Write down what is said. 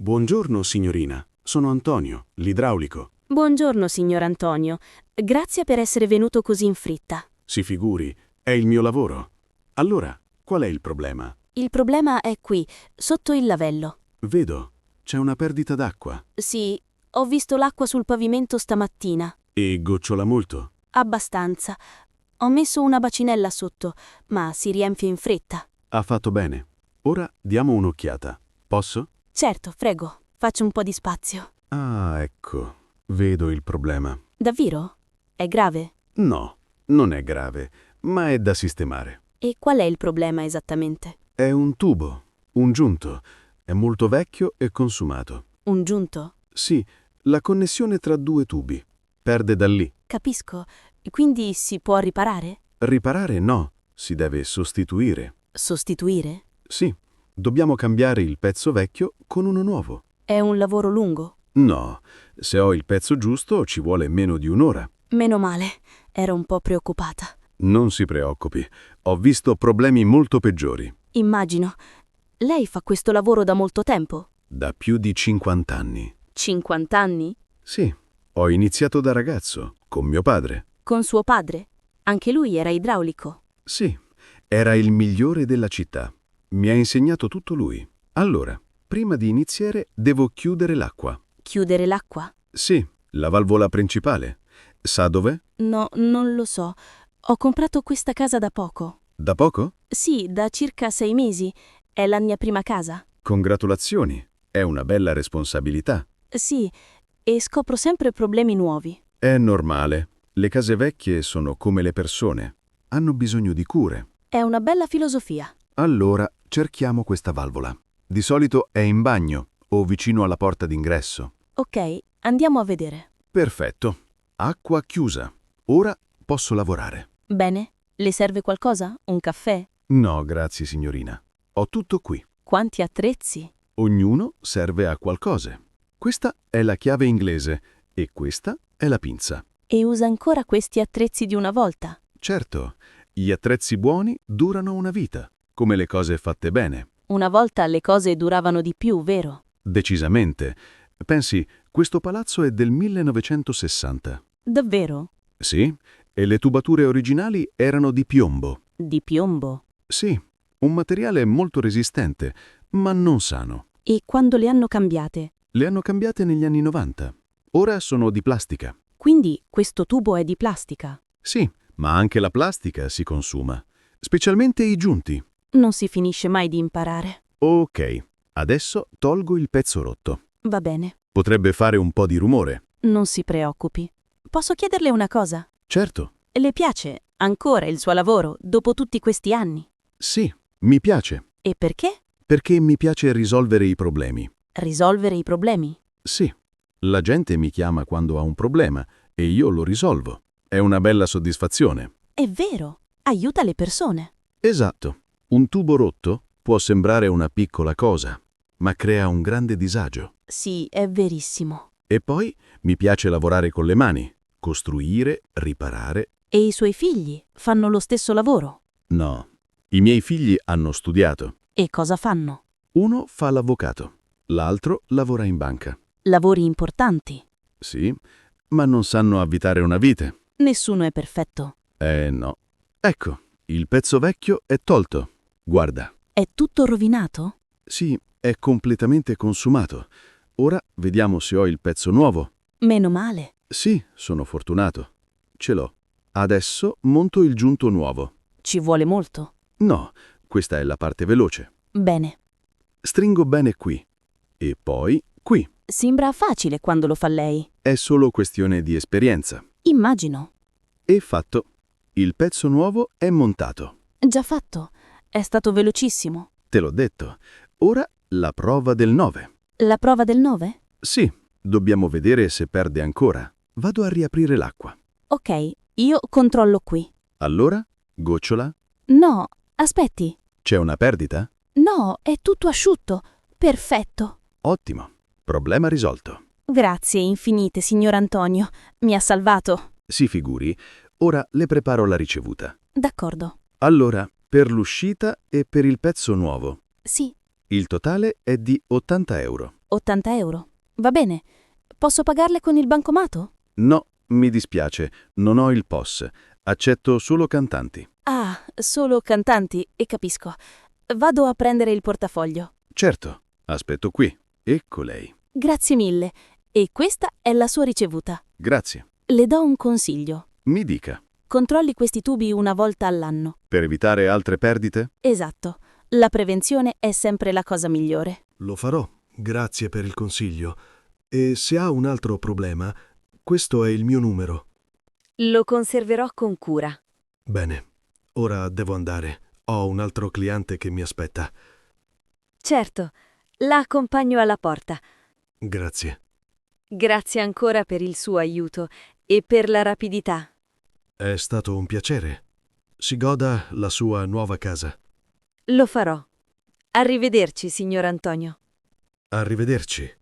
Buongiorno, signorina. Sono Antonio, l'idraulico. Buongiorno, signor Antonio. Grazie per essere venuto così in fretta. Si figuri, è il mio lavoro. Allora, qual è il problema? Il problema è qui, sotto il lavello. Vedo, c'è una perdita d'acqua. Sì, ho visto l'acqua sul pavimento stamattina. E gocciola molto. Abbastanza. Ho messo una bacinella sotto, ma si riempie in fretta. Ha fatto bene. Ora diamo un'occhiata. Posso? Certo, prego. Faccio un po' di spazio. Ah, ecco. Vedo il problema. Davvero? È grave? No, non è grave, ma è da sistemare. E qual è il problema esattamente? È un tubo, un giunto. È molto vecchio e consumato. Un giunto? Sì, la connessione tra due tubi. Perde da lì. Capisco. Quindi si può riparare? Riparare no, si deve sostituire. Sostituire? Sì, dobbiamo cambiare il pezzo vecchio con uno nuovo. È un lavoro lungo? No, se ho il pezzo giusto ci vuole meno di un'ora. Meno male. Ero un po' preoccupata. Non si preoccupi, ho visto problemi molto peggiori. Immagino. Lei fa questo lavoro da molto tempo? Da più di 50 anni. 50 anni? Sì, ho iniziato da ragazzo, con mio padre. Con suo padre? Anche lui era idraulico. Sì, era il migliore della città. Mi ha insegnato tutto lui. Allora, prima di iniziare, devo chiudere l'acqua. Chiudere l'acqua? Sì, la valvola principale. Sa dov'è? No, non lo so. Ho comprato questa casa da poco. Da poco? Sì, da circa 6 mesi. È la mia prima casa. Congratulazioni, è una bella responsabilità. Sì, e scopro sempre problemi nuovi. È normale. Le case vecchie sono come le persone. Hanno bisogno di cure. È una bella filosofia. Allora, cerchiamo questa valvola. Di solito è in bagno o vicino alla porta d'ingresso. Ok, andiamo a vedere. Perfetto. Acqua chiusa. Ora posso lavorare. Bene. Le serve qualcosa? Un caffè? No, grazie signorina. Ho tutto qui. Quanti attrezzi? Ognuno serve a qualcosa. Questa è la chiave inglese e questa è la pinza. E usa ancora questi attrezzi di una volta? Certo, gli attrezzi buoni durano una vita, come le cose fatte bene. Una volta le cose duravano di più, vero? Decisamente. Pensi, questo palazzo è del 1960. Davvero? Sì, e le tubature originali erano di piombo. Di piombo? Sì, un materiale molto resistente, ma non sano. E quando le hanno cambiate? Le hanno cambiate negli anni 90. Ora sono di plastica. Quindi questo tubo è di plastica? Sì, ma anche la plastica si consuma, specialmente i giunti. Non si finisce mai di imparare. Ok, adesso tolgo il pezzo rotto. Va bene. Potrebbe fare un po' di rumore. Non si preoccupi. Posso chiederle una cosa? Certo. Le piace ancora il suo lavoro dopo tutti questi anni? Sì, mi piace. E perché? Perché mi piace risolvere i problemi. Risolvere i problemi? Sì, la gente mi chiama quando ha un problema e io lo risolvo. È una bella soddisfazione. È vero. Aiuta le persone. Esatto. Un tubo rotto può sembrare una piccola cosa, ma crea un grande disagio. Sì, è verissimo. E poi mi piace lavorare con le mani, costruire, riparare. E i suoi figli fanno lo stesso lavoro? No, i miei figli hanno studiato. E cosa fanno? Uno fa l'avvocato, l'altro lavora in banca. Lavori importanti. Sì, ma non sanno avvitare una vite. Nessuno è perfetto. No. Ecco, il pezzo vecchio è tolto. Guarda. È tutto rovinato? Sì, è completamente consumato. Ora vediamo se ho il pezzo nuovo. Meno male. Sì, sono fortunato. Ce l'ho. Adesso monto il giunto nuovo. Ci vuole molto. No, questa è la parte veloce. Bene. Stringo bene qui. E poi qui. Sembra facile quando lo fa lei. È solo questione di esperienza. Immagino. E fatto. Il pezzo nuovo è montato. Già fatto. È stato velocissimo. Te l'ho detto. Ora la prova del 9. La prova del 9? Sì, dobbiamo vedere se perde ancora. Vado a riaprire l'acqua. Ok, io controllo qui. Allora, gocciola? No, aspetti. C'è una perdita? No, è tutto asciutto. Perfetto. Ottimo. Problema risolto. Grazie infinite, signor Antonio. Mi ha salvato. Si figuri, ora le preparo la ricevuta. D'accordo. Allora, per l'uscita e per il pezzo nuovo. Sì. Il totale è di 80 euro. 80 euro. Va bene. Posso pagarle con il bancomato? No, mi dispiace, non ho il POS. Accetto solo cantanti. Ah, solo cantanti, e capisco. Vado a prendere il portafoglio. Certo, aspetto qui. Ecco lei. Grazie mille. E questa è la sua ricevuta. Grazie. Le do un consiglio. Mi dica. Controlli questi tubi una volta all'anno. Per evitare altre perdite? Esatto. La prevenzione è sempre la cosa migliore. Lo farò, grazie per il consiglio. E se ha un altro problema, questo è il mio numero. Lo conserverò con cura. Bene, ora devo andare. Ho un altro cliente che mi aspetta. Certo, la accompagno alla porta. Grazie. Grazie ancora per il suo aiuto e per la rapidità. È stato un piacere. Si goda la sua nuova casa. Lo farò. Arrivederci, signor Antonio. Arrivederci.